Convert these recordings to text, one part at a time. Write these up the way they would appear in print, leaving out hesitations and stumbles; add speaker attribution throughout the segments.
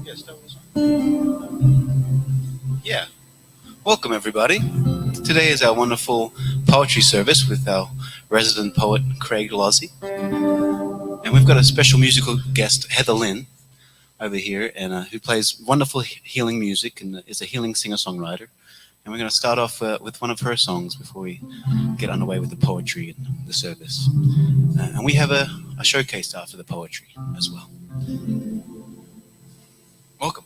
Speaker 1: Yes, that was. Yeah. Welcome, everybody. Today is our wonderful poetry service with our resident poet, Craig Lozzi. And we've got a special musical guest, Heather Lynn, over here, and who plays wonderful healing music and is a healing singer-songwriter. And we're going to start off with one of her songs before we get underway with the poetry and the service. And we have a showcase after the poetry as well. Welcome.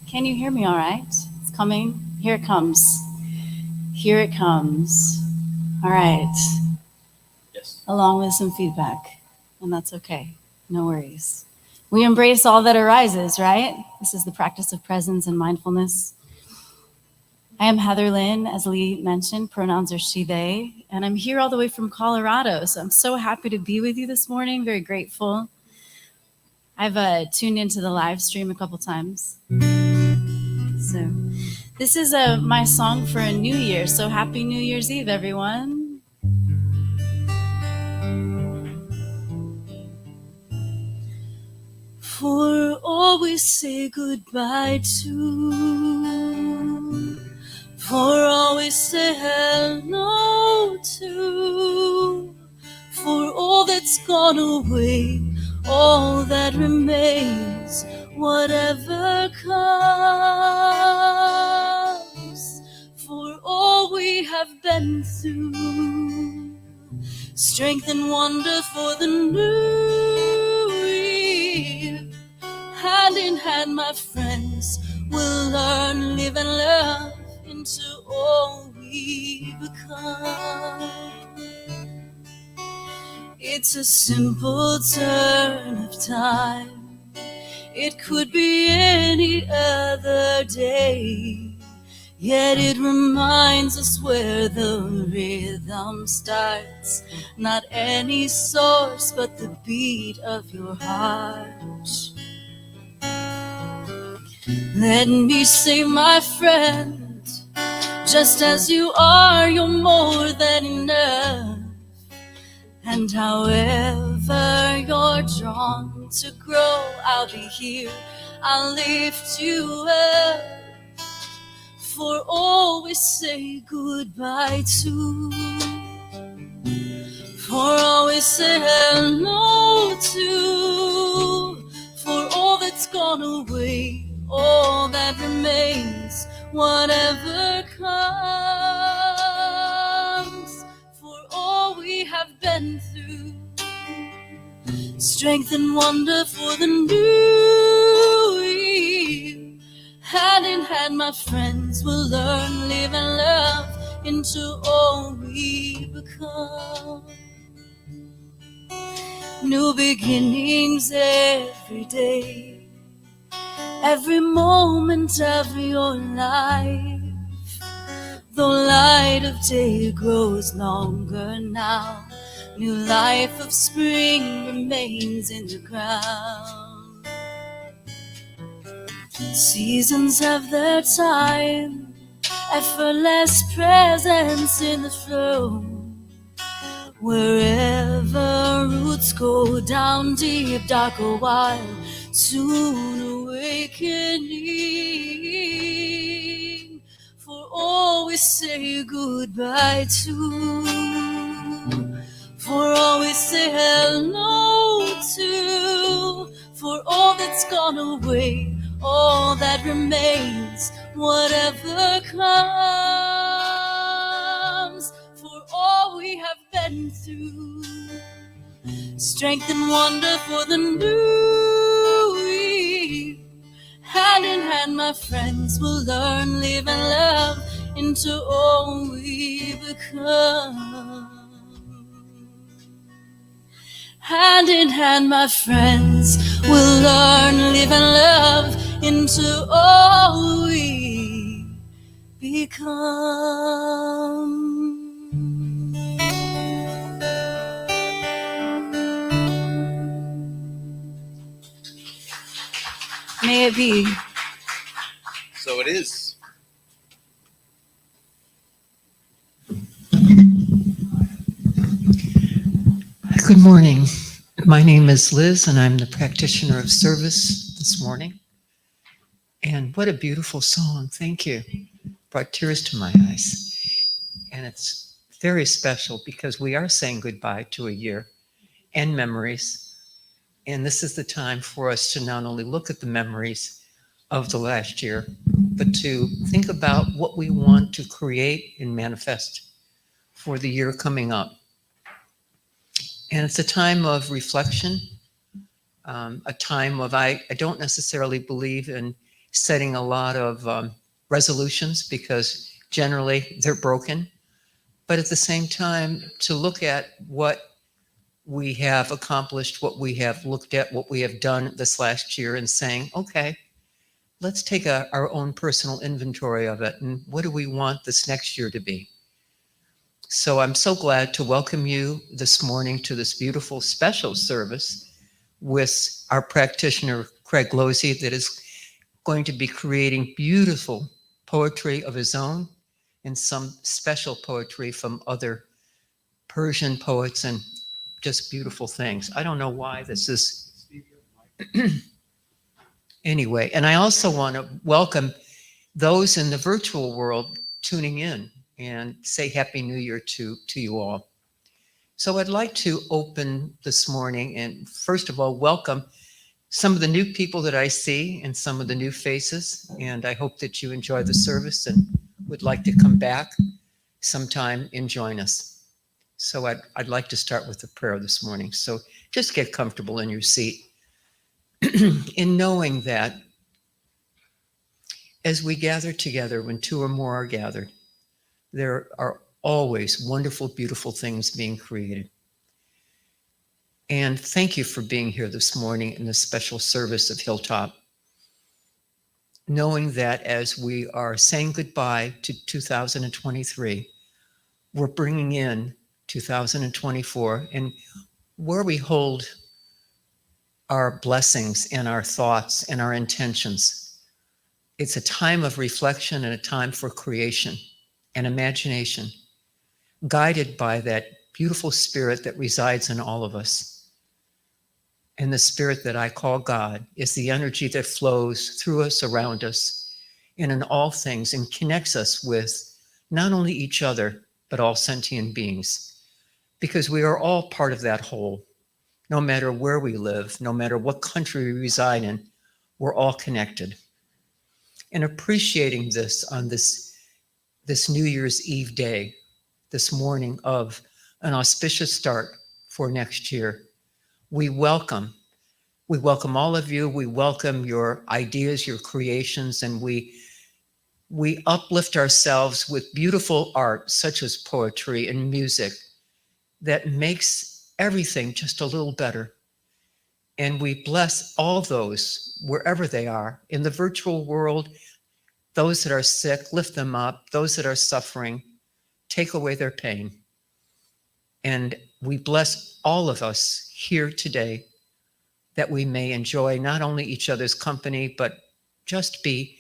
Speaker 2: Can you hear me all right? It's coming. Here it comes. Here it comes. All right.
Speaker 1: Yes.
Speaker 2: Along with some feedback, and that's okay. No worries. We embrace all that arises, right? This is the practice of presence and mindfulness. I am Heather Lynn, as Lee mentioned, pronouns are she, they, and I'm here all the way from Colorado. So I'm so happy to be with you this morning, very grateful. I've tuned into the live stream a couple times. So this is my song for a new year. So happy New Year's Eve, everyone. For all we say goodbye to, for all we say hello to, for all that's gone away, all that remains, whatever comes, for all we have been through, strength and wonder for the new year. Hand in hand, my friends, we'll learn, live and love into all we become. It's a simple turn of time. It could be any other day, yet it reminds us where the rhythm starts. Not any source, but the beat of your heart. Let me say, my friend, just as you are, you're more than enough. And however you're drawn to grow, I'll be here, I'll lift you up. For all we say goodbye to, for all we say hello to, for all that's gone away, all that remains, whatever comes, for all we have been through, strength and wonder for the new year. Hand in hand, my friends, we'll learn, live and love into all we become. New beginnings every day, every moment of your life. Though light of day grows longer now, new life of spring remains in the ground. Seasons have their time, effortless presence in the flow. Wherever roots go down deep, dark or wild, soon awakening. For all we say goodbye to, for all we say hello to, for all that's gone away, all that remains, whatever comes, for all we have been through, strength and wonder for the new year. Hand in hand, my friends, we'll learn, live and love into all we become. Hand in hand, my friends, we'll learn, live and love into all we become. May may it be.
Speaker 1: So it is.
Speaker 3: Good morning. My name is Liz, and I'm the practitioner of service this morning. And what a beautiful song. Thank you. Brought tears to my eyes. And it's very special because we are saying goodbye to a year and memories. And this is the time for us to not only look at the memories of the last year, but to think about what we want to create and manifest for the year coming up. And it's a time of reflection, a time of, I don't necessarily believe in setting a lot of resolutions because generally they're broken. But at the same time, to look at what we have accomplished, what we have looked at, what we have done this last year and saying, okay, let's take our own personal inventory of it. And what do we want this next year to be? So I'm so glad to welcome you this morning to this beautiful special service with our practitioner, Craig Lozzi, that is going to be creating beautiful poetry of his own and some special poetry from other Persian poets and just beautiful things. I don't know why this is. Anyway, and I also want to welcome those in the virtual world tuning in and say Happy New Year to you all. So I'd like to open this morning and first of all, welcome some of the new people that I see and some of the new faces. And I hope that you enjoy the service and would like to come back sometime and join us. So I'd like to start with a prayer this morning. So just get comfortable in your seat in knowing that as we gather together, when two or more are gathered, there are always wonderful, beautiful things being created. And thank you for being here this morning in this special service of Hilltop. Knowing that as we are saying goodbye to 2023, we're bringing in 2024 and where we hold our blessings and our thoughts and our intentions. It's a time of reflection and a time for creation and imagination, guided by that beautiful spirit that resides in all of us. And the spirit that I call God is the energy that flows through us, around us, and in all things, and connects us with not only each other, but all sentient beings. Because we are all part of that whole. No matter where we live, no matter what country we reside in, we're all connected. And appreciating this on this New Year's Eve day, this morning of an auspicious start for next year, we welcome all of you. We welcome your ideas, your creations, and we uplift ourselves with beautiful art, such as poetry and music, that makes everything just a little better. And we bless all those, wherever they are, in the virtual world, those that are sick, lift them up. Those that are suffering, take away their pain. And we bless all of us here today that we may enjoy not only each other's company, but just be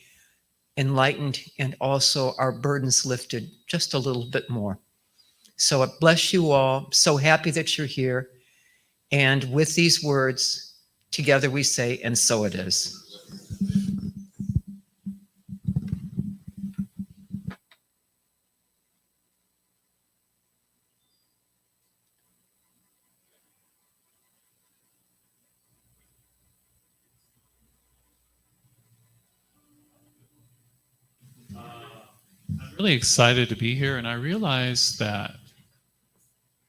Speaker 3: enlightened and also our burdens lifted just a little bit more. So I bless you all. So happy that you're here. And with these words, together we say, and so it is.
Speaker 4: I'm really excited to be here, and I realized that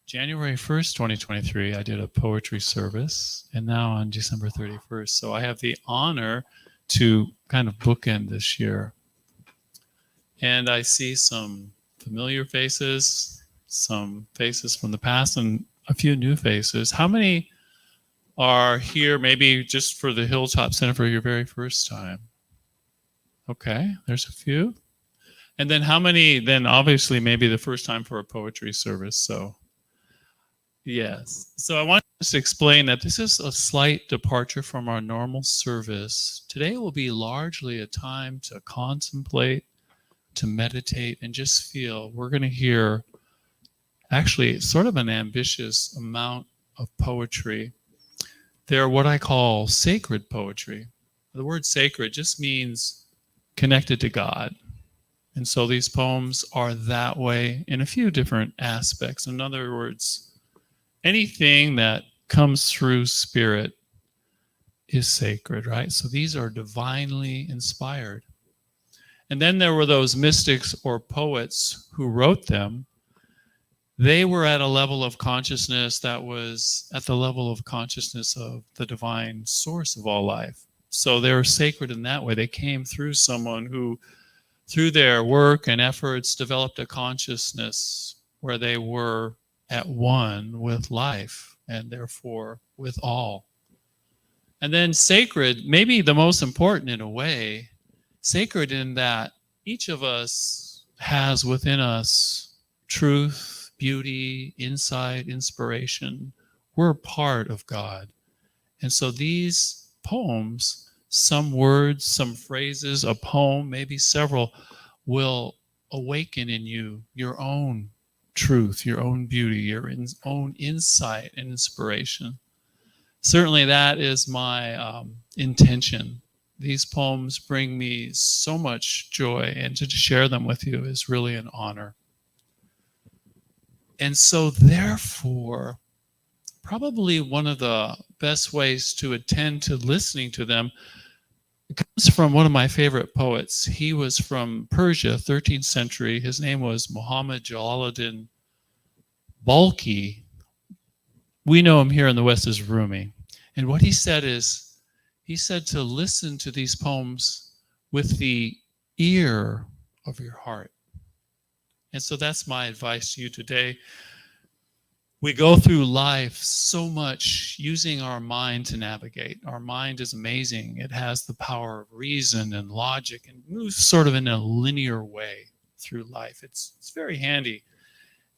Speaker 4: January 1st, 2023, I did a poetry service, and now on December 31st. So I have the honor to kind of bookend this year. And I see some familiar faces, some faces from the past, and a few new faces. How many are here maybe just for the Hilltop Center for your very first time? Okay, there's a few. And then how many, then obviously maybe the first time for a poetry service. So Yes. So I want to explain that this is a slight departure from our normal service. Today will be largely a time to contemplate, to meditate, and just feel. We're going to hear actually sort of an ambitious amount of poetry. They're what I call sacred poetry. The word sacred just means connected to God. And so these poems are that way in a few different aspects. In other words, anything that comes through spirit is sacred, right? So these are divinely inspired. And then there were those mystics or poets who wrote them. They were at a level of consciousness that was at the level of consciousness of the divine source of all life. So they're sacred in that way. They came through someone who, through their work and efforts, developed a consciousness where they were at one with life and therefore with all. And then sacred, maybe the most important in a way, sacred in that each of us has within us truth, beauty, insight, inspiration. We're part of God. And so these poems, some words, some phrases, a poem, maybe several, will awaken in you your own truth, your own beauty, your own insight and inspiration. Certainly that is my intention. These poems bring me so much joy, and to share them with you is really an honor. And so therefore, probably one of the best ways to attend to listening to them comes from one of my favorite poets. He was from Persia, 13th century. His name was Muhammad Jalaluddin Balkhi. We know him here in the West as Rumi. And what he said is, he said to listen to these poems with the ear of your heart. And so that's my advice to you today. We go through life so much using our mind to navigate. Our mind is amazing. It has the power of reason and logic and moves sort of in a linear way through life. It's very handy.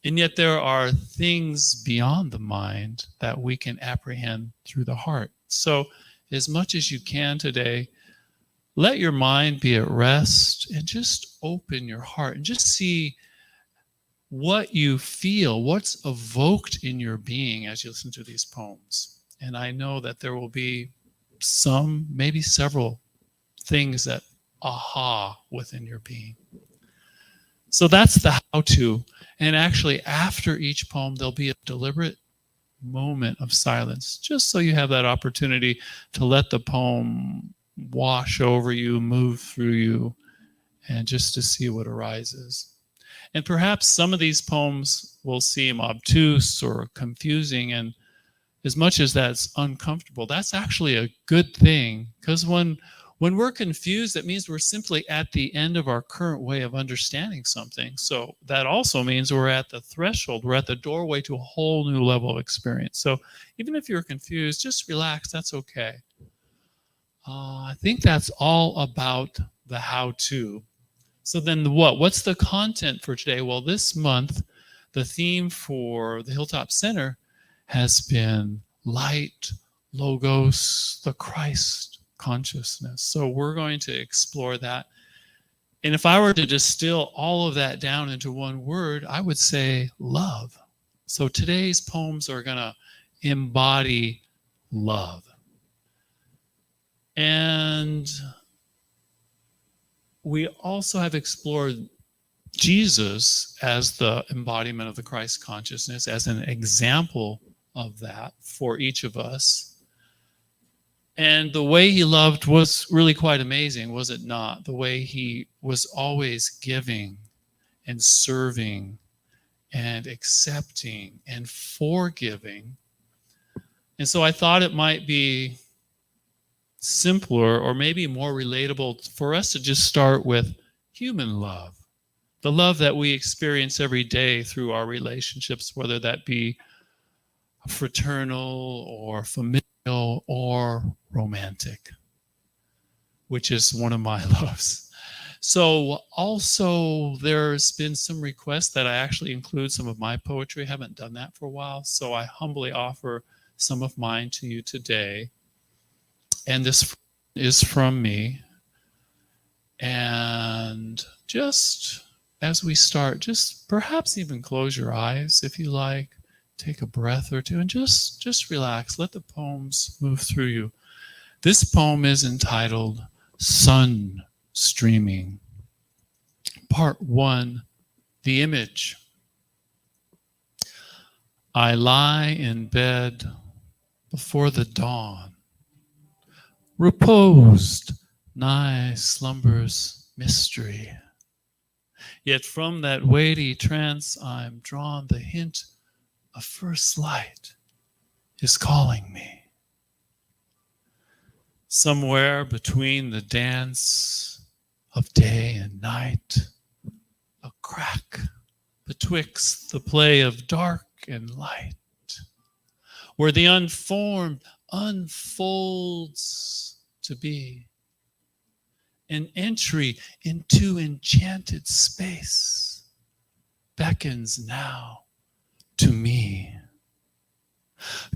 Speaker 4: And yet there are things beyond the mind that we can apprehend through the heart. So as much as you can today, let your mind be at rest and just open your heart and just see what you feel, what's evoked in your being as you listen to these poems. And I know that there will be some, maybe several things that aha within your being. So that's the how-to. And actually, after each poem, there'll be a deliberate moment of silence, just so you have that opportunity to let the poem wash over you, move through you, and just to see what arises. And perhaps some of these poems will seem obtuse or confusing, and as much as that's uncomfortable, that's actually a good thing, because when we're confused, that means we're simply at the end of our current way of understanding something. So that also means we're at the threshold, we're at the doorway to a whole new level of experience. So even if you're confused, just relax, that's okay. I think that's all about the how-to. So then the what? What's the content for today? Well, this month, the theme for the Hilltop Center has been light, logos, the Christ consciousness. So we're going to explore that. And if I were to distill all of that down into one word, I would say love. So today's poems are going to embody love. And we also have explored Jesus as the embodiment of the Christ consciousness, as an example of that for each of us. And the way he loved was really quite amazing, was it not? The way he was always giving and serving and accepting and forgiving. And so I thought it might be simpler or maybe more relatable for us to just start with human love, the love that we experience every day through our relationships, whether that be fraternal or familial or romantic, which is one of my loves. So also there's been some requests that I actually include some of my poetry. I haven't done that for a while. So I humbly offer some of mine to you today. And this is from me. And just as we start, just perhaps even close your eyes if you like. Take a breath or two and just relax. Let the poems move through you. This poem is entitled Sun Streaming. Part 1, The Image. I lie in bed before the dawn, reposed nigh slumber's mystery. Yet from that weighty trance I'm drawn, the hint of first light is calling me. Somewhere between the dance of day and night, a crack betwixt the play of dark and light, where the unformed unfolds to be, an entry into enchanted space beckons now to me.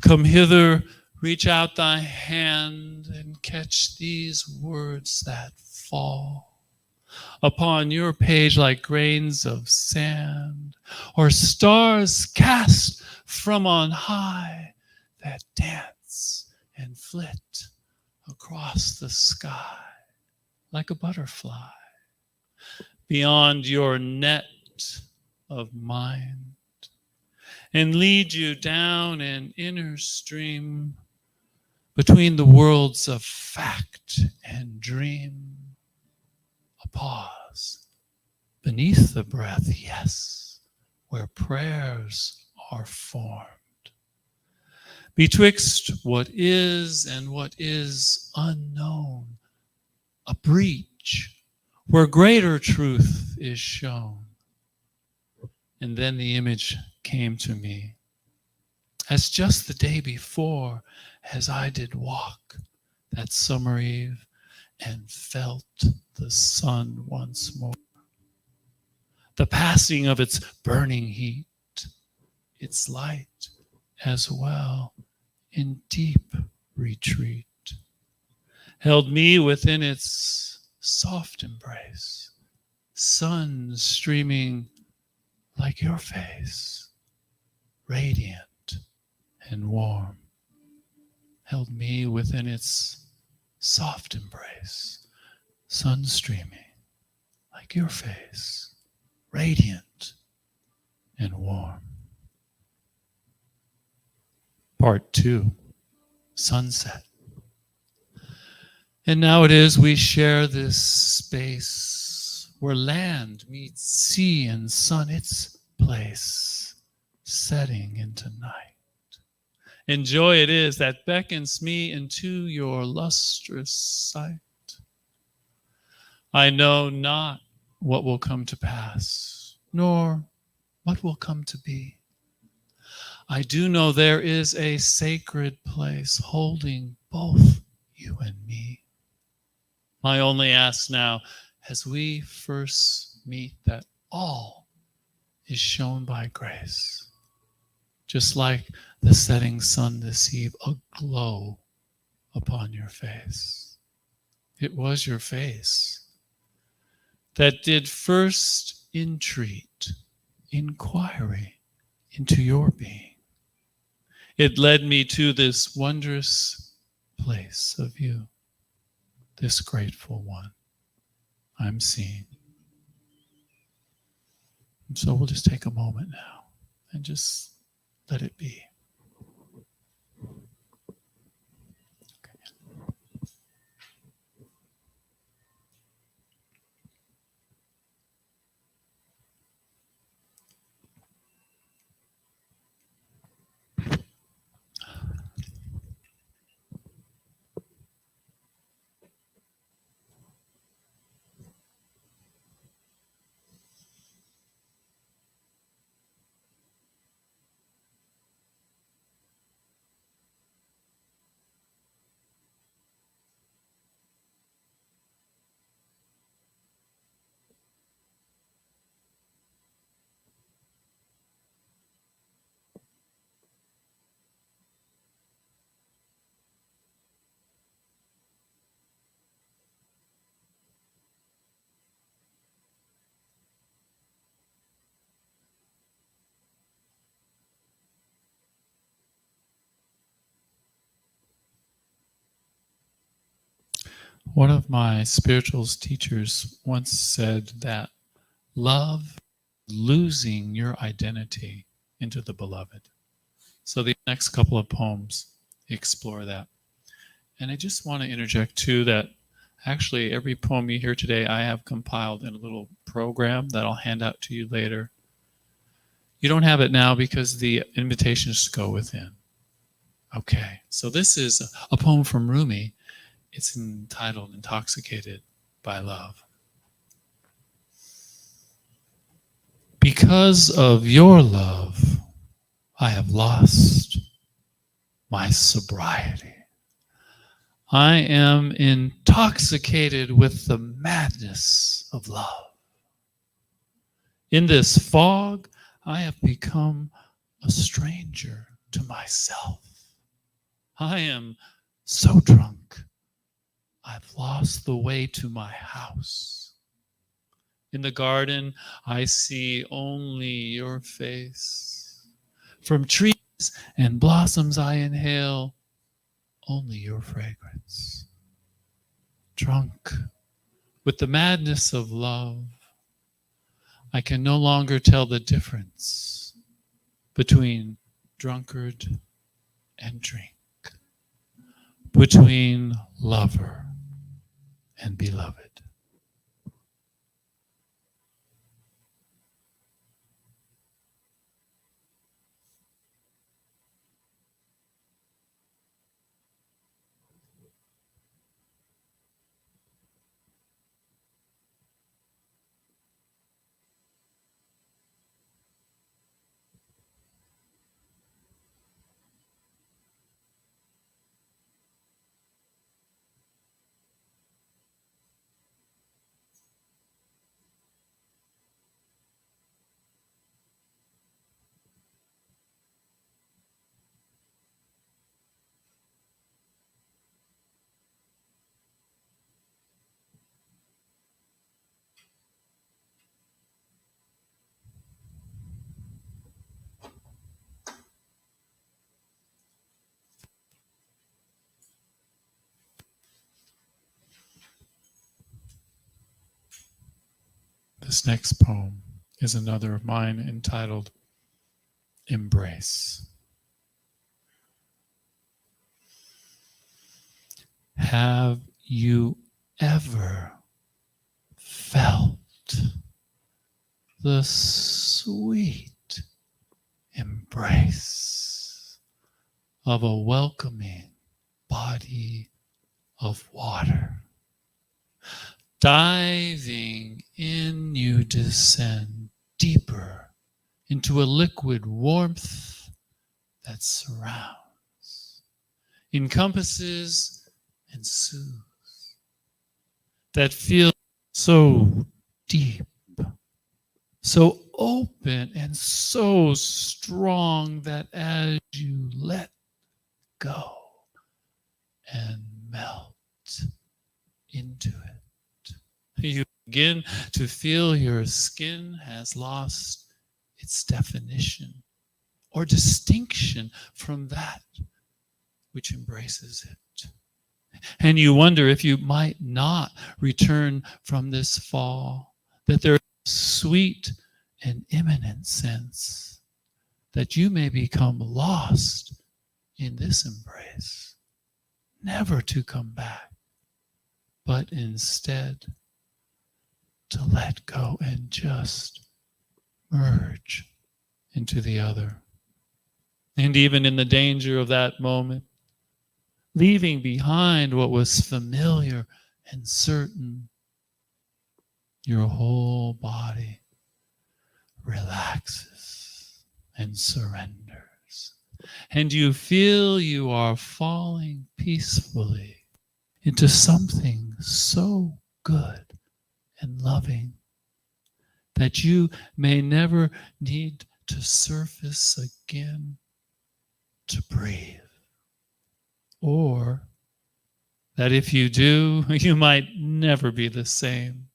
Speaker 4: Come hither, reach out thy hand and catch these words that fall upon your page like grains of sand, or stars cast from on high that dance and flit across the sky like a butterfly beyond your net of mind, and lead you down an inner stream between the worlds of fact and dream. A pause beneath the breath, yes, where prayers are formed. Betwixt what is and what is unknown, a breach where greater truth is shown. And then the image came to me, as just the day before, as I did walk that summer eve and felt the sun once more. The passing of its burning heat, its light as well in deep retreat, held me within its soft embrace, sun streaming like your face, radiant and warm, held me within its soft embrace, sun streaming like your face, radiant and warm. Part 2, Sunset. And now it is we share this space where land meets sea and sun, its place, setting into night. And joy it is that beckons me into your lustrous sight. I know not what will come to pass, nor what will come to be. I do know there is a sacred place holding both you and me. My only ask now, as we first meet, that all is shown by grace, just like the setting sun this eve, a glow upon your face. It was your face that did first entreat inquiry into your being. It led me to this wondrous place of you, this grateful one I'm seeing. And so we'll just take a moment now and just let it be. One of my spirituals teachers once said that love losing your identity into the beloved. So the next couple of poems explore that. And I just want to interject too that actually every poem you hear today I have compiled in a little program that I'll hand out to you later. You don't have it now because the invitations go within. Okay, so this is a poem from Rumi. It's entitled Intoxicated by Love. Because of your love, I have lost my sobriety. I am intoxicated with the madness of love. In this fog, I have become a stranger to myself. I am so drunk, I've lost the way to my house. In the garden, I see only your face. From trees and blossoms I inhale only your fragrance. Drunk with the madness of love, I can no longer tell the difference between drunkard and drink, between lover and beloved. This next poem is another of mine entitled Embrace. Have you ever felt the sweet embrace of a welcoming body of water? Diving in, you descend deeper into a liquid warmth that surrounds, encompasses, and soothes, that feels so deep, so open, and so strong that as you let go and melt into it, you begin to feel your skin has lost its definition or distinction from that which embraces it. And you wonder if you might not return from this fall, that there is a sweet and imminent sense that you may become lost in this embrace, never to come back, but instead to let go and just merge into the other. And even in the danger of that moment, leaving behind what was familiar and certain, your whole body relaxes and surrenders. And you feel you are falling peacefully into something so good and loving that you may never need to surface again to breathe. Or that if you do, you might never be the same.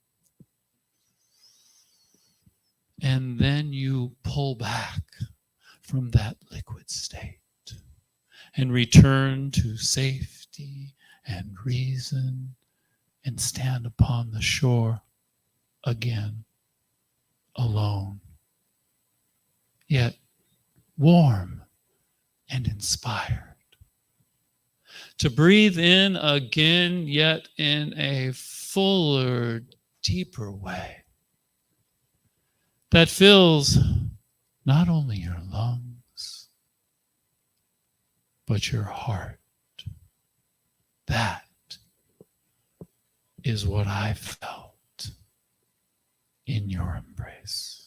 Speaker 4: And then you pull back from that liquid state and return to safety and reason and stand upon the shore again, alone, yet warm and inspired. To breathe in again, yet in a fuller, deeper way that fills not only your lungs, but your heart. That is what I felt in your embrace.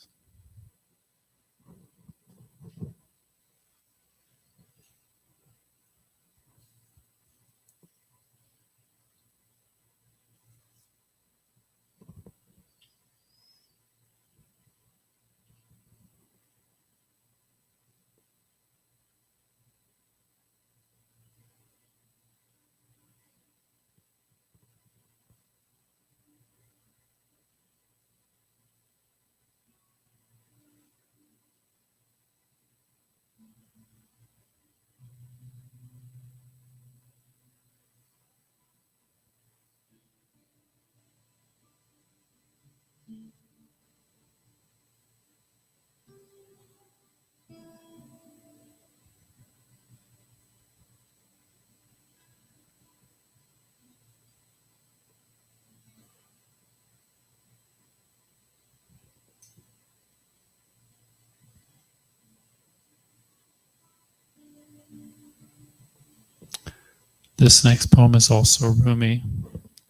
Speaker 4: This next poem is also Rumi,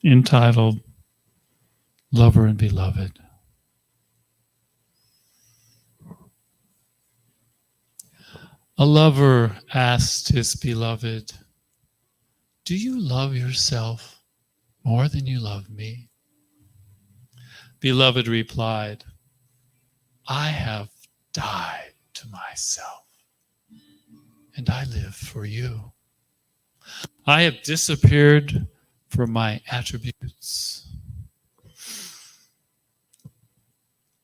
Speaker 4: entitled Lover and Beloved. A lover asked his beloved, "Do you love yourself more than you love me?" Beloved replied, "I have died to myself, and I live for you. I have disappeared from my attributes.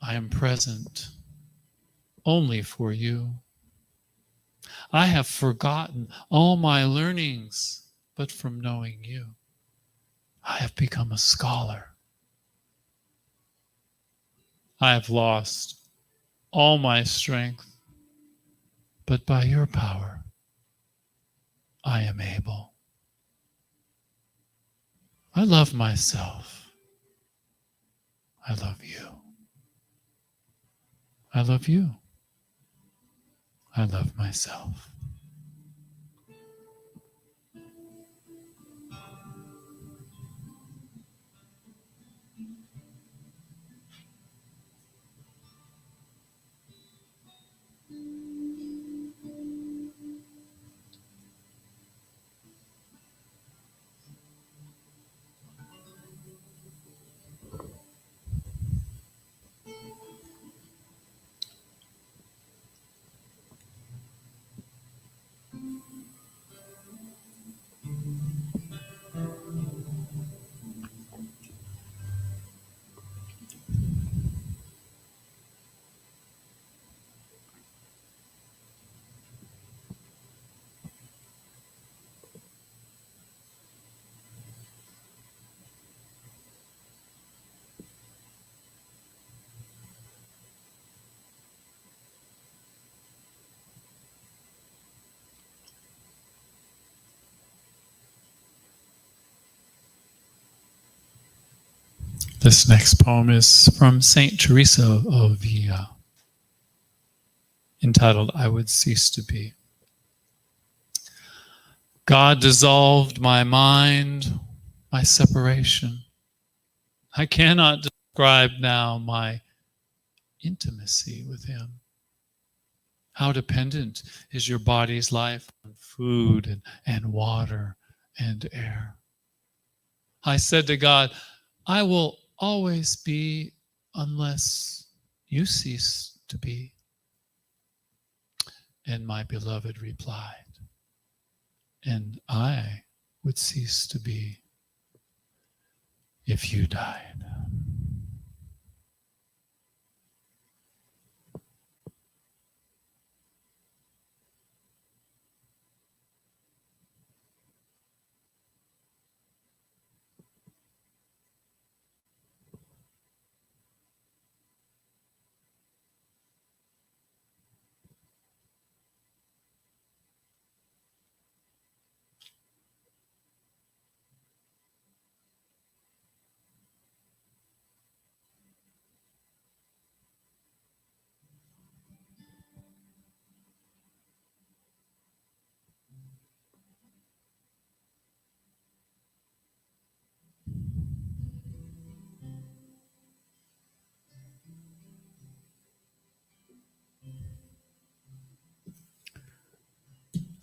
Speaker 4: I am present only for you. I have forgotten all my learnings, but from knowing you, I have become a scholar. I have lost all my strength, but by your power, I am able. I love myself. I love you. I love you. I love myself." This next poem is from Saint Teresa of Avila, entitled "I Would Cease to Be." God dissolved my mind, my separation. I cannot describe now my intimacy with him. How dependent is your body's life on food and water and air. I said to God, I will always be unless you cease to be. And my beloved replied, and I would cease to be if you died.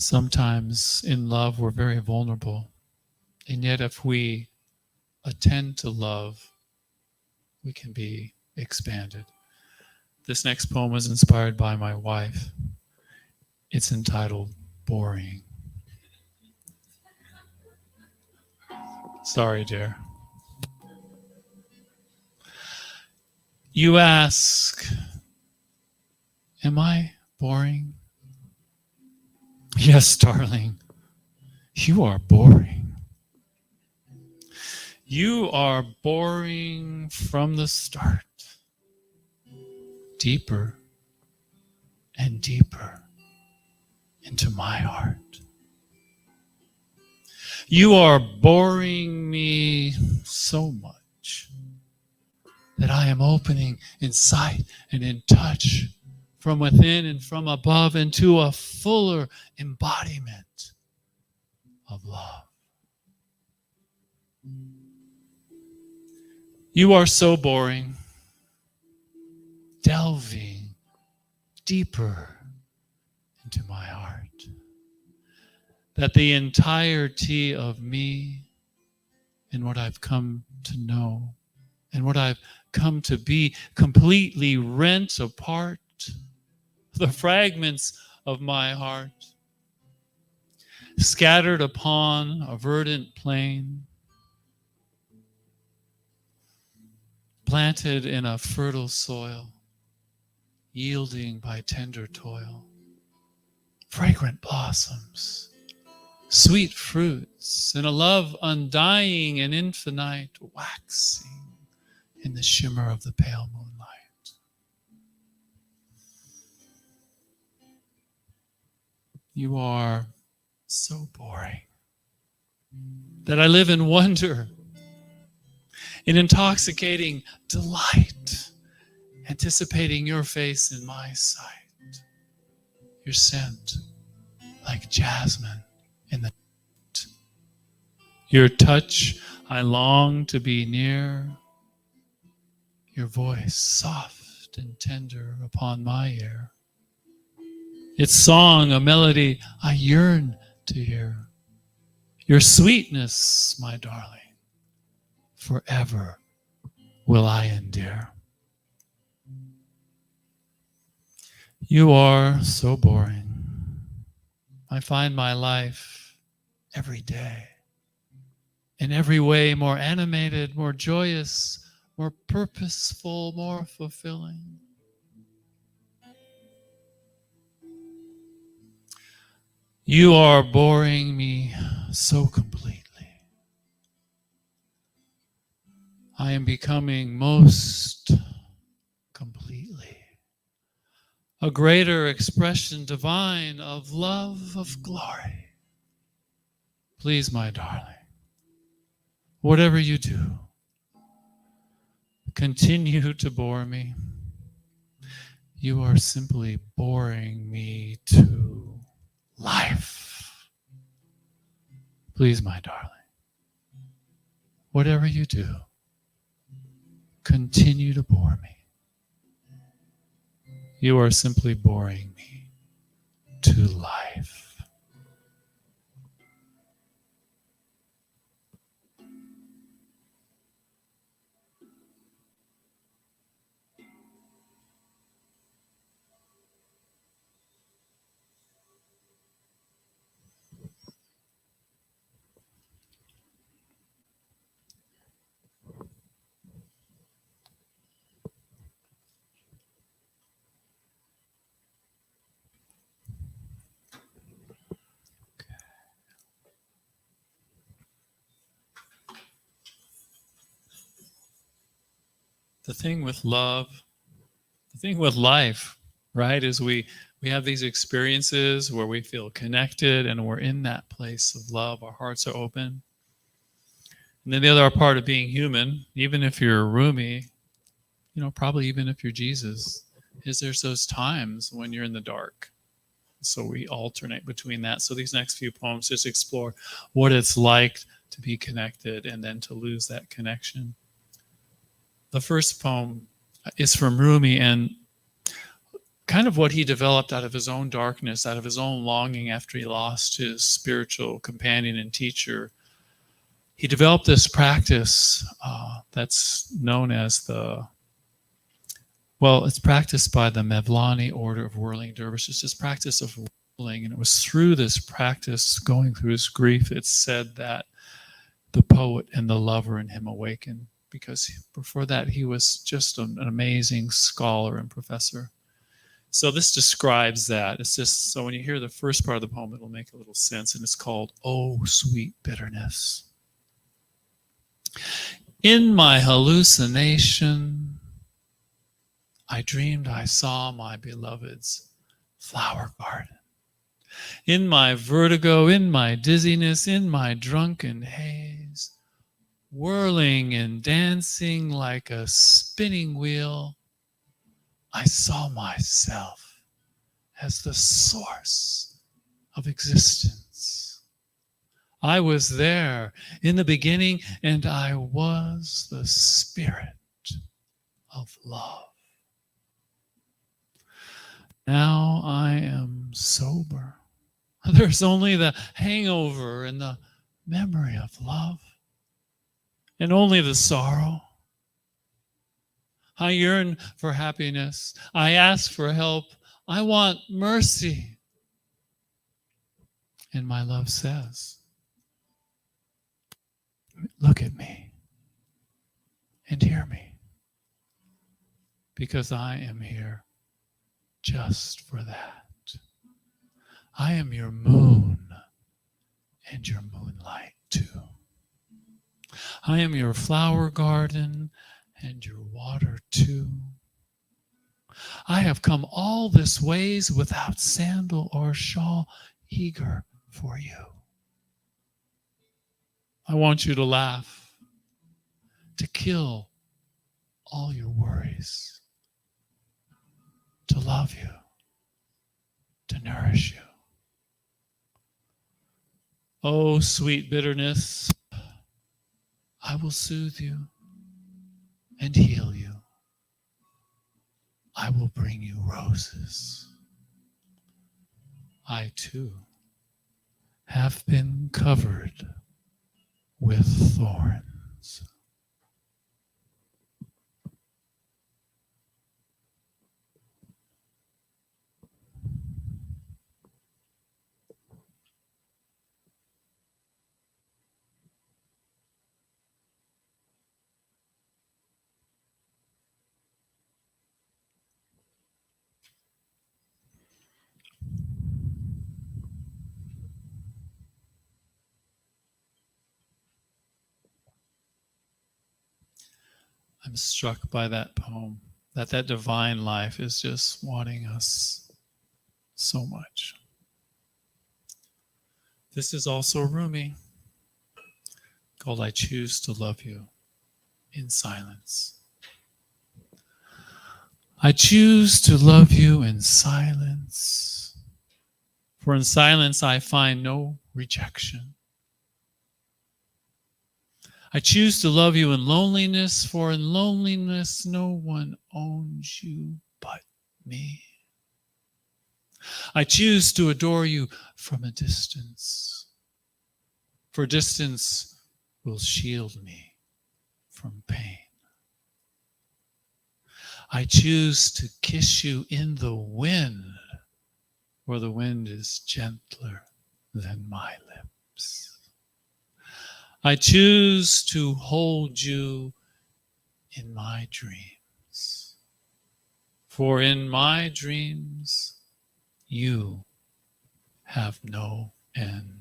Speaker 4: Sometimes in love, we're very vulnerable. And yet, if we attend to love, we can be expanded. This next poem was inspired by my wife. It's entitled Boring. Sorry, dear. You ask, am I boring? Yes, darling, you are boring. You are boring from the start. Deeper and deeper into my heart. You are boring me so much that I am opening in sight and in touch from within and from above into a fuller embodiment of love. You are so boring, delving deeper into my heart, that the entirety of me and what I've come to know and what I've come to be completely rent apart. The fragments of my heart scattered upon a verdant plain, planted in a fertile soil, yielding by tender toil, fragrant blossoms, sweet fruits, and a love undying and infinite, waxing in the shimmer of the pale moonlight. You are so boring that I live in wonder, in intoxicating delight, anticipating your face in my sight, your scent like jasmine in the night. Your touch I long to be near, your voice soft and tender upon my ear. Its song, a melody I yearn to hear. Your sweetness, my darling, forever will I endear. You are so boring. I find my life every day, in every way, more animated, more joyous, more purposeful, more fulfilling. You are boring me so completely. I am becoming most completely a greater expression divine of love, of glory. Please, my darling, whatever you do, continue to bore me. You are simply boring me to life. Please, my darling, whatever you do, continue to bore me. You are simply boring me to life. The thing with love, the thing with life, right, is we have these experiences where we feel connected and we're in that place of love. Our hearts are open. And then the other part of being human, even if you're Rumi, probably even if you're Jesus, is there's those times when you're in the dark. So we alternate between that. So these next few poems just explore what it's like to be connected and then to lose that connection. The first poem is from Rumi, and kind of what he developed out of his own darkness, out of his own longing after he lost his spiritual companion and teacher. He developed this practice that's known as it's practiced by the Mevlani order of whirling dervishes, this practice of whirling. And it was through this practice, going through his grief, it's said that the poet and the lover in him awakened, because before that he was just an amazing scholar and professor. So this describes that. It's just, so when you hear the first part of the poem, it'll make a little sense, and it's called "Oh, Sweet Bitterness." In my hallucination, I dreamed I saw my beloved's flower garden. In my vertigo, in my dizziness, in my drunken haze, whirling and dancing like a spinning wheel, I saw myself as the source of existence. I was there in the beginning, and I was the spirit of love. Now I am sober. There's only the hangover and the memory of love, and only the sorrow. I yearn for happiness. I ask for help. I want mercy. And my love says, look at me and hear me, because I am here just for that. I am your moon and your moonlight too. I am your flower garden and your water too. I have come all this ways without sandal or shawl, eager for you. I want you to laugh, to kill all your worries, to love you, to nourish you. Oh, sweet bitterness, I will soothe you and heal you. I will bring you roses. I too have been covered with thorns. I'm struck by that poem, that divine life is just wanting us so much. This is also Rumi, called "I Choose to Love You in Silence." I choose to love you in silence, for in silence I find no rejection. I choose to love you in loneliness, for in loneliness no one owns you but me. I choose to adore you from a distance, for distance will shield me from pain. I choose to kiss you in the wind, for the wind is gentler than my lips. I choose to hold you in my dreams, for in my dreams you have no end.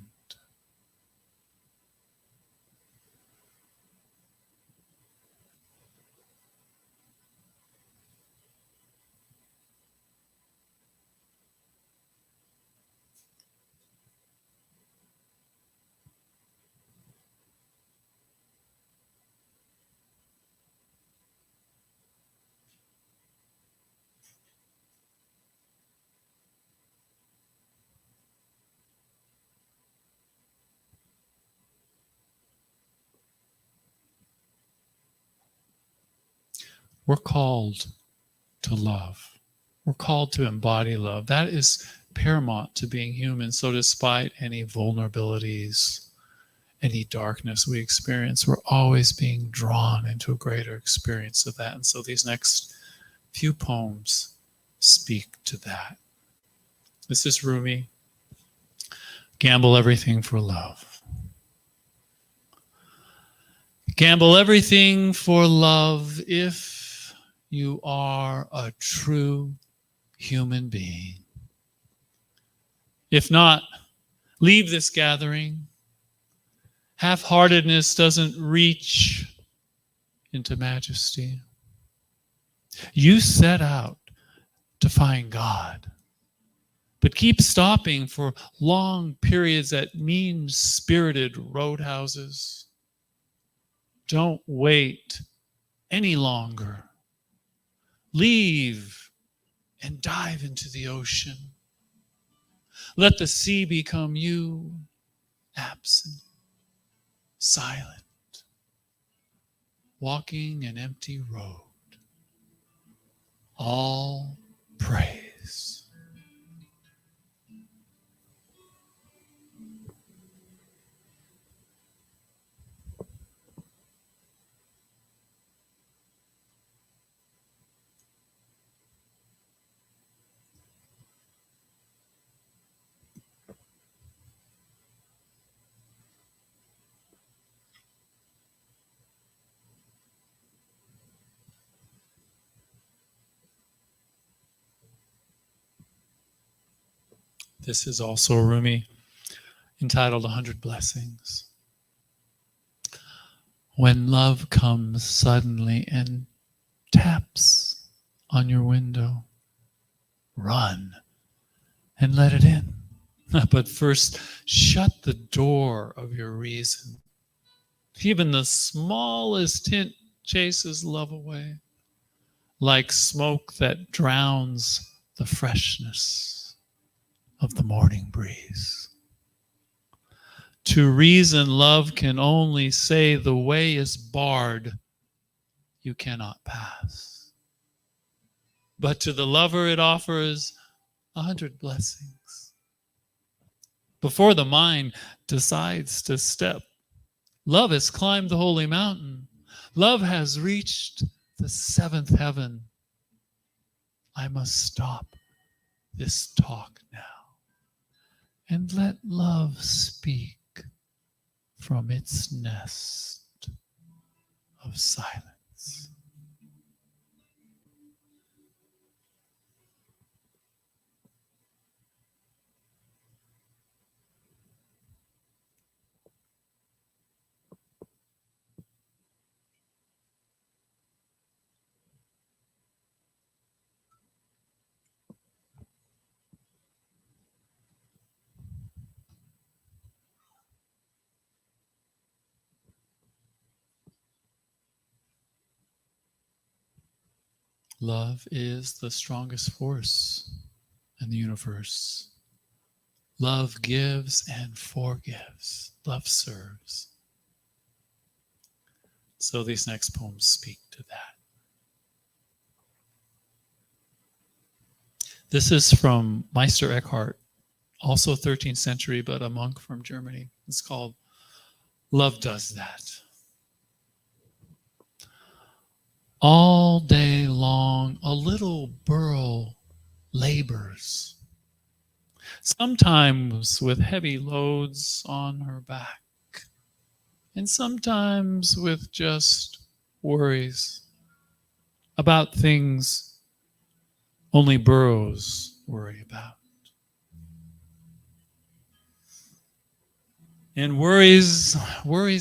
Speaker 4: We're called to love. We're called to embody love. That is paramount to being human. So despite any vulnerabilities, any darkness we experience, we're always being drawn into a greater experience of that. And so these next few poems speak to that. This is Rumi. Gamble everything for love. Gamble everything for love if you are a true human being. If not, leave this gathering. Half-heartedness doesn't reach into majesty. You set out to find God, but keep stopping for long periods at mean-spirited roadhouses. Don't wait any longer. Leave and dive into the ocean. Let the sea become you, absent, silent, walking an empty road. All praise. This is also Rumi, entitled 100 Blessings. When love comes suddenly and taps on your window, run and let it in. But first, shut the door of your reason. Even the smallest hint chases love away, like smoke that drowns the freshness of the morning breeze. To reason, love can only say the way is barred, you cannot pass. But to the lover it offers 100 blessings. Before the mind decides to step, love has climbed the holy mountain. Love has reached the seventh heaven. I must stop this talk now and let love speak from its nest of silence. Love is the strongest force in the universe. Love gives and forgives. Love serves. So these next poems speak to that. This is from Meister Eckhart, also 13th century, but a monk from Germany. It's called Love Does That. All day long, a little burro labors, sometimes with heavy loads on her back, and sometimes with just worries about things only burros worry about. And worries,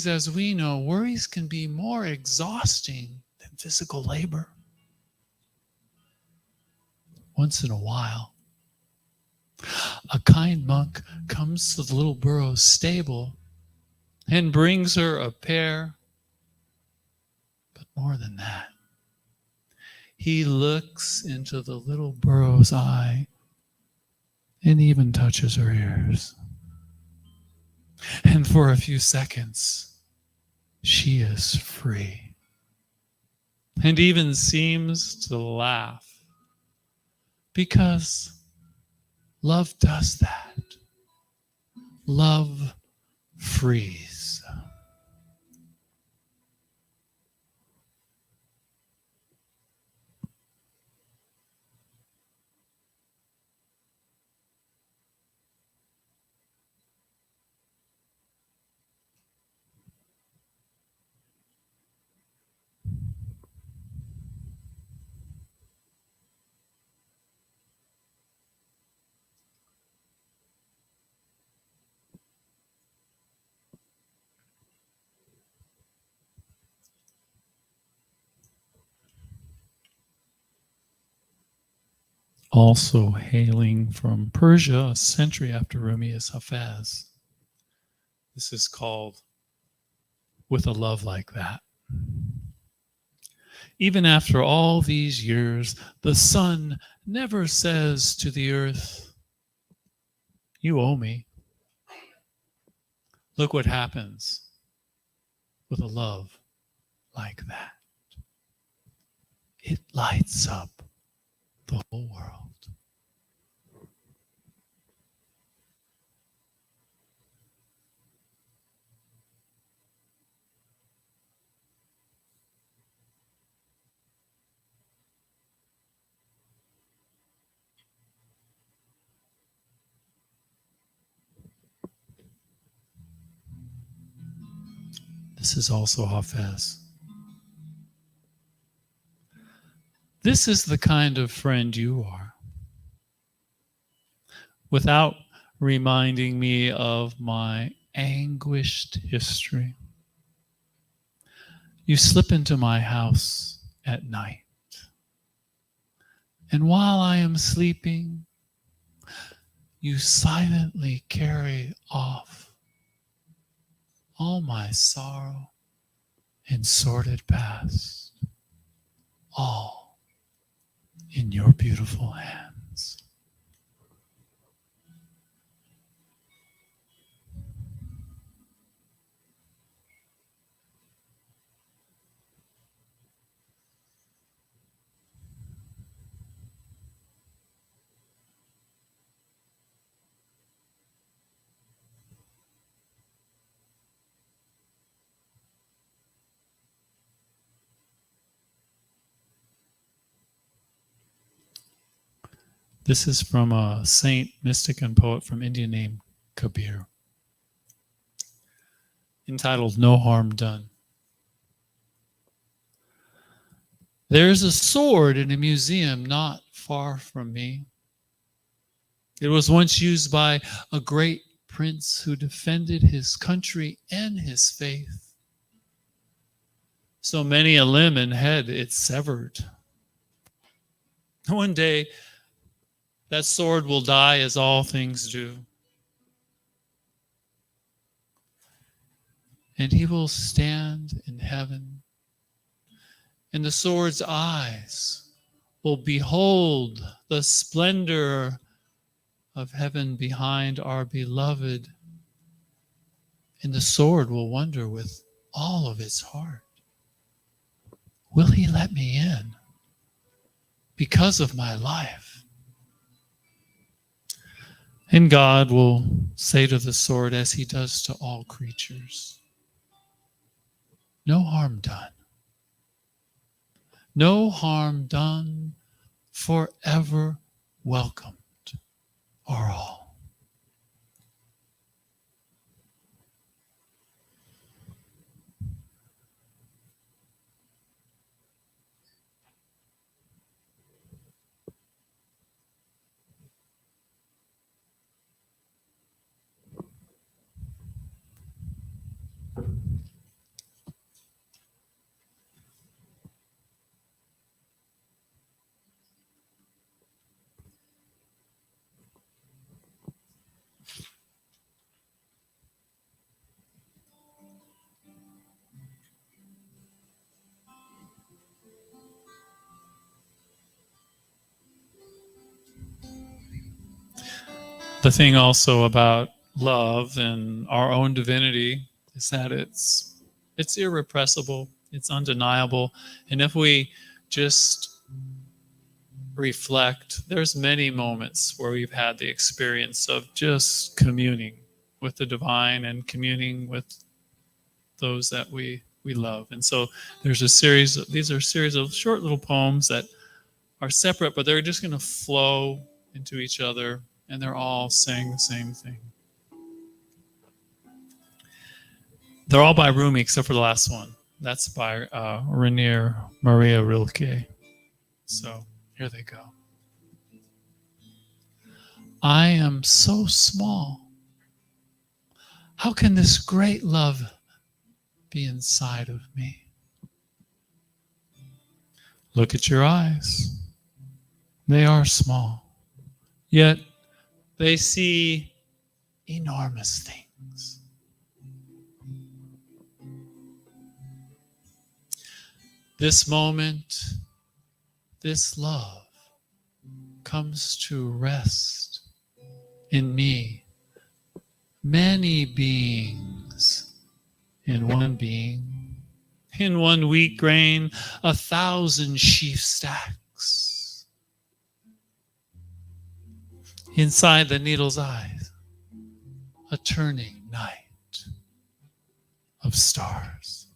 Speaker 4: as we know, worries can be more exhausting than physical labor. Once in a while, a kind monk comes to the little burro's stable and brings her a pear. But more than that, he looks into the little burro's eye and even touches her ears. And for a few seconds, she is free and even seems to laugh Because love does that. Love frees. Also hailing from Persia a century after Rumi is Hafez. This is called With a Love Like That. Even after all these years, the sun never says to the earth, "You owe me." Look what happens with a love like that. It lights up the whole world. This is also Hafez. This is the kind of friend you are. Without reminding me of my anguished history, you slip into my house at night. And while I am sleeping, you silently carry off all my sorrow and sordid past, all in your beautiful hands. This is from a saint, mystic, and poet from India named Kabir, entitled No Harm Done. There's a sword in a museum not far from me. It was once used by a great prince who defended his country and his faith. So many a limb and head it severed. One day, that sword will die as all things do. And he will stand in heaven, and the sword's eyes will behold the splendor of heaven behind our beloved, and the sword will wonder with all of its heart, will he let me in because of my life? And God will say to the sword, as he does to all creatures, no harm done. No harm done, forever welcomed are all. The thing also about love and our own divinity is that it's irrepressible, it's undeniable, and if we just reflect, there's many moments where we've had the experience of just communing with the divine and communing with those that we love. And so these are a series of short little poems that are separate, but they're just going to flow into each other, and they're all saying the same thing. They're all by Rumi except for the last one. That's by Rainier Maria Rilke. So here they go. I am so small. How can this great love be inside of me? Look at your eyes. They are small, yet they see enormous things. This moment, this love comes to rest in me. Many beings in one being, in one wheat grain, 1,000 sheaf stacks. Inside the needle's eyes, a turning night of stars.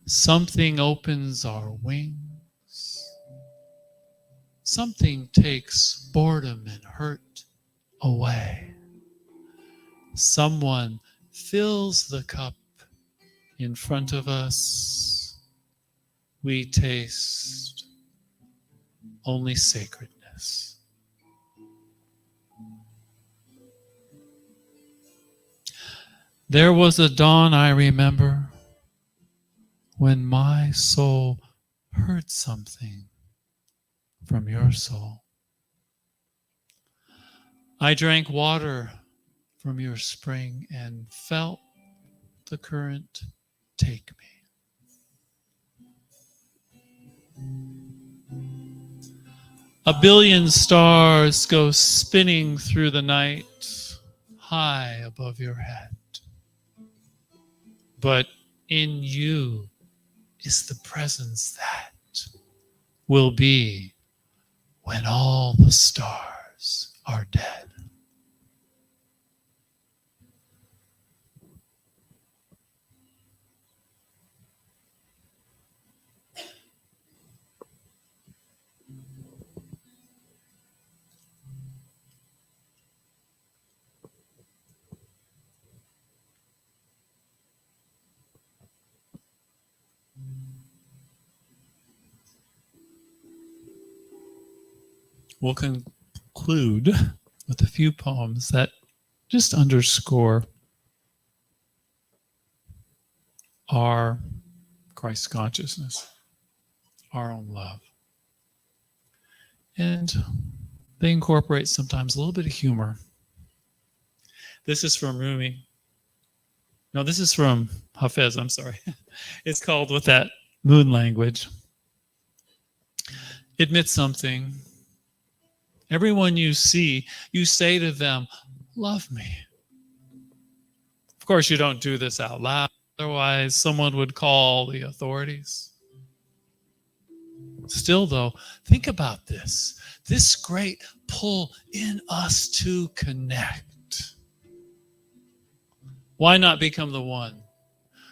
Speaker 4: Something opens our wings. Something takes boredom and hurt away. Someone fills the cup in front of us. We taste only sacredness. There was a dawn I remember when my soul heard something from your soul. I drank water from your spring and felt the current take me. A billion stars go spinning through the night, high above your head. But in you is the presence that will be when all the stars are dead. We'll conclude with a few poems that just underscore our Christ consciousness, our own love. And they incorporate sometimes a little bit of humor. This is from Rumi. No, this is from Hafez, I'm sorry. It's called With That Moon Language. Admit something. Everyone you see, you say to them, love me. Of course, you don't do this out loud. Otherwise, someone would call the authorities. Still, though, think about this. This great pull in us to connect. Why not become the one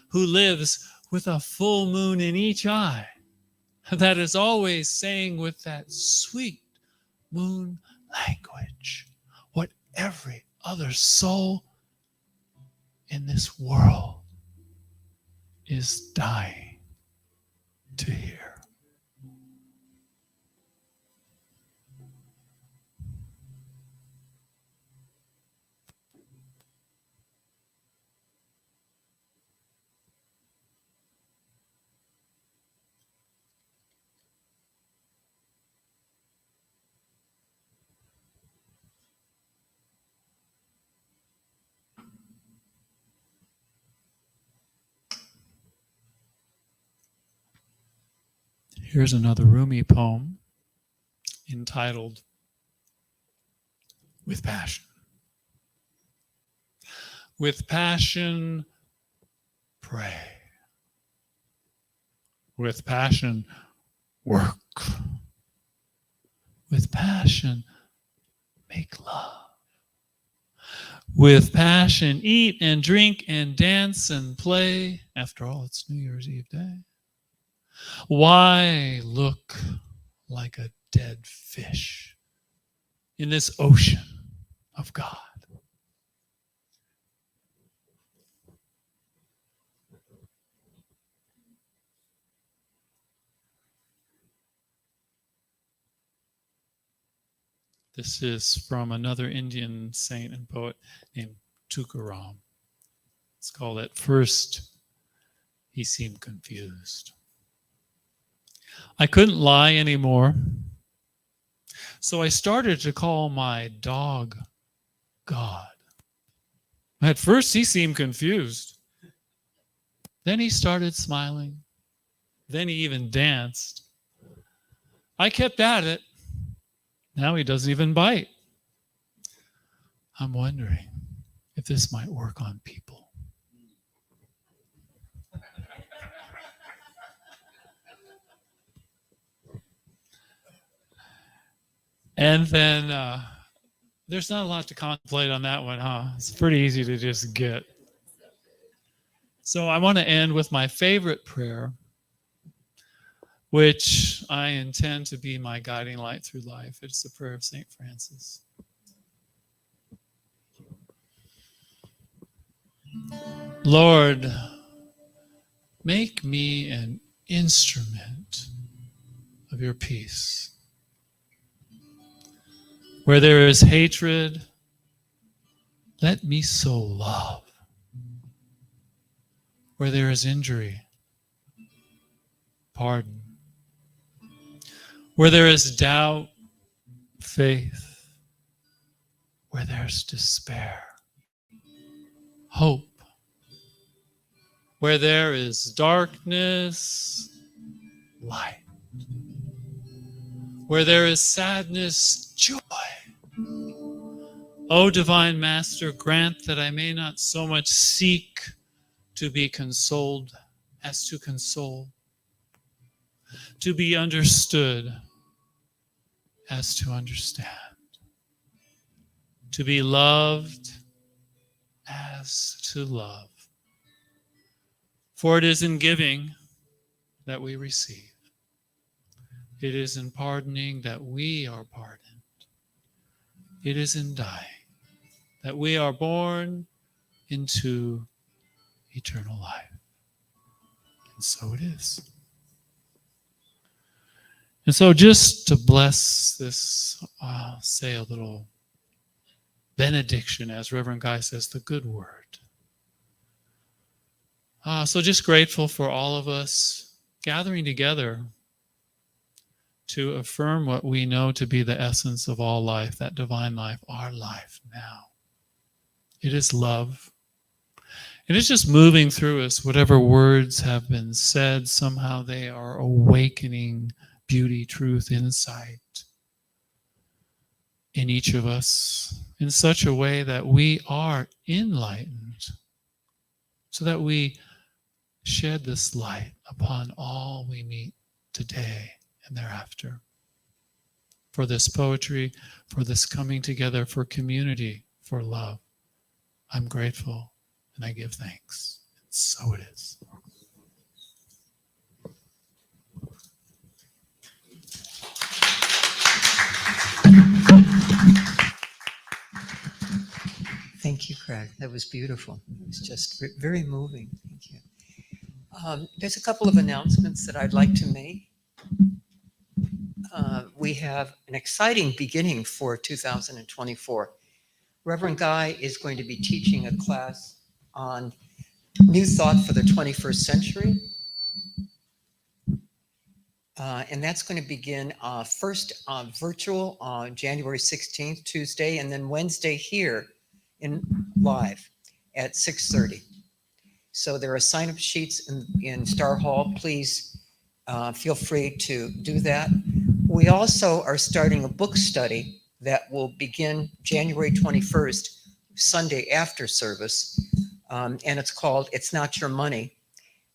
Speaker 4: who lives with a full moon in each eye, that is always saying with that sweet moon language what every other soul in this world is dying to hear? Here's another Rumi poem entitled With Passion. With passion, pray. With passion, work. With passion, make love. With passion, eat and drink and dance and play. After all, it's New Year's Eve day. Why look like a dead fish in this ocean of God? This is from another Indian saint and poet named Tukaram. It's called At First He Seemed Confused. I couldn't lie anymore, so I started to call my dog God. At first he seemed confused. Then he started smiling. Then he even danced. I kept at it. Now he doesn't even bite. I'm wondering if this might work on people. And then there's not a lot to contemplate on that one, huh? It's pretty easy to just get. So I want to end with my favorite prayer, which I intend to be my guiding light through life. It's the prayer of St. Francis. Lord, make me an instrument of your peace. Where there is hatred, let me sow love. Where there is injury, pardon. Where there is doubt, faith. Where there's despair, hope. Where there is darkness, light. Where there is sadness, joy. O Divine Master, grant that I may not so much seek to be consoled as to console, to be understood as to understand, to be loved as to love. For it is in giving that we receive. It is in pardoning that we are pardoned. It is in dying that we are born into eternal life. And so it is. And so just to bless this, I'll say a little benediction, as Reverend Guy says, the good word. So just grateful for all of us gathering together to affirm what we know to be the essence of all life, that divine life, our life now. It is love. And it's just moving through us. Whatever words have been said, somehow they are awakening beauty, truth, insight in each of us in such a way that we are enlightened, so that we shed this light upon all we meet today and thereafter. For this poetry, for this coming together, for community, for love, I'm grateful and I give thanks. And so it is.
Speaker 3: Thank you, Craig. That was beautiful. It was just very moving. Thank you. There's a couple of announcements that I'd like to make. We have an exciting beginning for 2024. Reverend Guy is going to be teaching a class on New Thought for the 21st Century. And that's going to begin first virtual on January 16th, Tuesday, and then Wednesday here in live at 6:30. So there are sign-up sheets in Star Hall. Please feel free to do that. We also are starting a book study that will begin January 21st, Sunday after service. And it's called It's Not Your Money.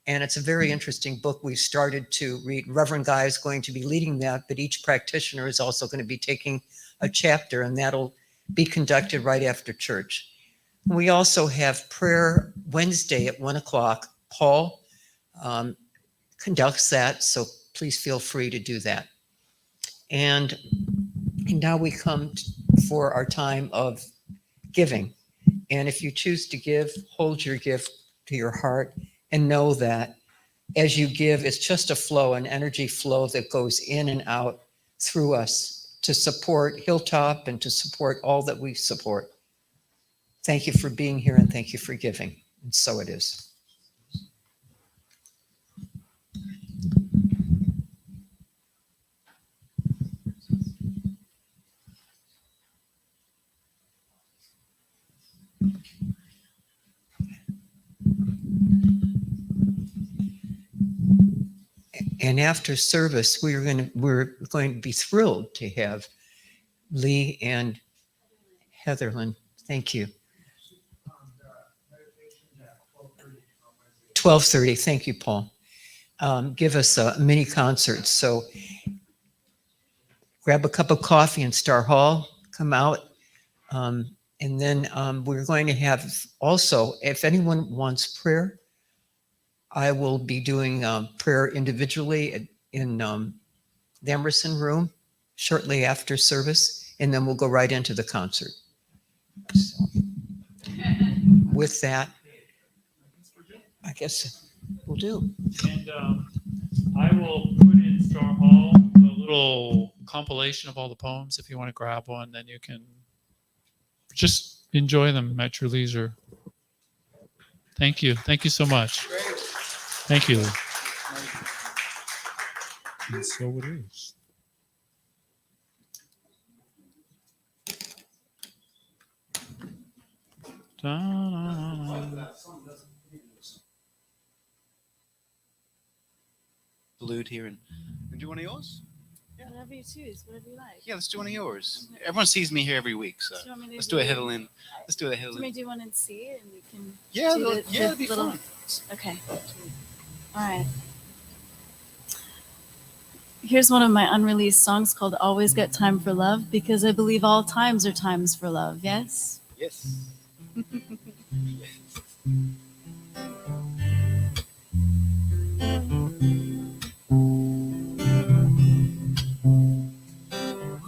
Speaker 3: And it's a very interesting book we started to read. Reverend Guy is going to be leading that, but each practitioner is also going to be taking a chapter, and that'll be conducted right after church. We also have prayer Wednesday at 1 o'clock. Paul conducts that, so please feel free to do that. And now we come for our time of giving. And if you choose to give, hold your gift to your heart and know that as you give, it's just a flow, an energy flow that goes in and out through us to support Hilltop and to support all that we support. Thank you for being here and thank you for giving. And so it is. And after service, we're going to be thrilled to have Lee and Heatherlyn. Thank you. 12:30. Thank you, Paul. Give us a mini concert. So grab a cup of coffee in Star Hall, come out. And then we're going to have also, if anyone wants prayer, I will be doing prayer individually in the Emerson room shortly after service, and then we'll go right into the concert. So, with that, I guess we'll do.
Speaker 4: And I will put in Star Hall a little compilation of all the poems. If you want to grab one, then you can just enjoy them at your leisure. Thank you. Thank you so much. Thank you. And so it is. Da-da-da-da.
Speaker 1: Salute here and do one of yours?
Speaker 2: Whatever you choose, whatever you like.
Speaker 1: Yeah, let's do one of yours. Everyone sees me here every week, so
Speaker 2: Do you want me to
Speaker 1: let's do a Heatherlyn. Let's do a
Speaker 2: Do you want me
Speaker 1: Heatherlyn.
Speaker 2: to do one in C and we can
Speaker 1: Yeah,
Speaker 2: do the
Speaker 1: it'd be
Speaker 2: little-
Speaker 1: fun.
Speaker 2: Okay. All right. Here's one of my unreleased songs called Always Got Time for Love, because I believe all times are times for love. Yes?
Speaker 1: Yes.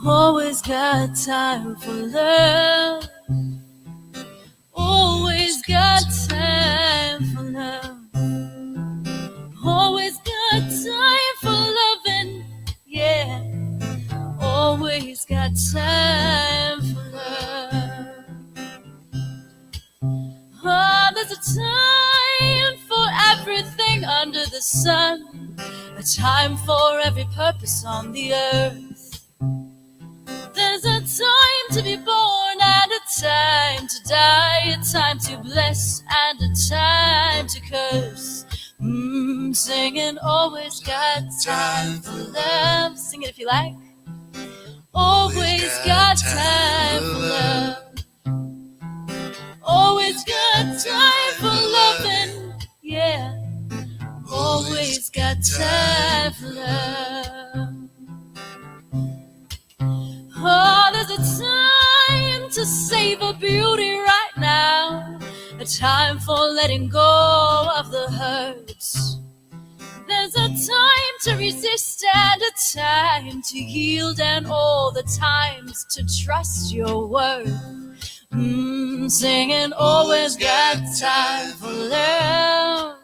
Speaker 2: Always got time for love. Always got time for love. Always got time for loving. Yeah. Always got time for love. Oh, there's a time for everything under the sun. A time for every purpose on the earth. There's a time to be born and a time to die, a time to bless and a time to curse. Singing always got time for love. Sing it if you like. Always got time for love. Always got time for loving. Yeah. Always got time for love. Oh, there's a time to savor beauty right now, a time for letting go of the hurts. There's a time to resist and a time to yield, and all the times to trust your worth. Singing always got time for love.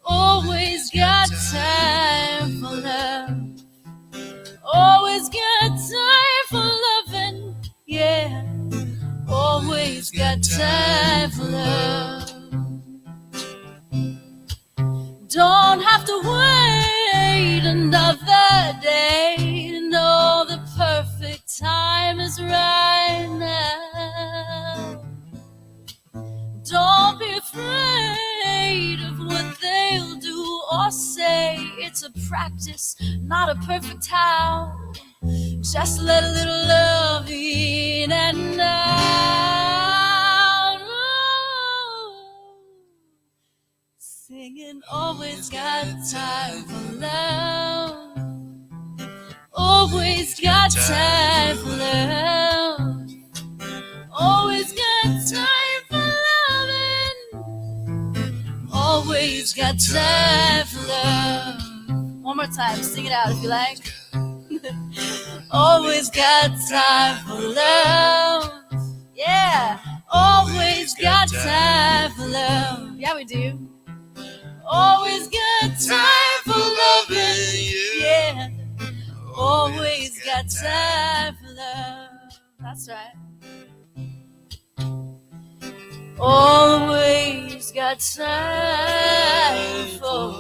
Speaker 2: Always got time for love. Always got time for loving, yeah. Always got time for love. Don't have to wait another day. No, the perfect time is right now. Don't be afraid of what they'll do or say. It's a practice, not a perfect how. Just let a little love in and out. Singing And always got time for love. Always got time for love. Always got time for loving. Always got time for love. One more time, sing it out if you like. Always got time for love. Yeah, always got time for love. Yeah, we do. Always got time for loving you. Yeah, always got time for love. That's right. Always got time for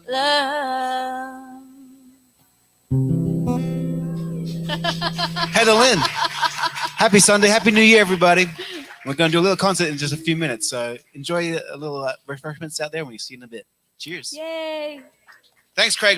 Speaker 2: love.
Speaker 1: Heather Lynn, happy Sunday, happy New Year, everybody. We're going to do a little concert in just a few minutes, so enjoy a little refreshments out there. When we see you in a bit. Cheers.
Speaker 2: Yay.
Speaker 1: Thanks, Craig.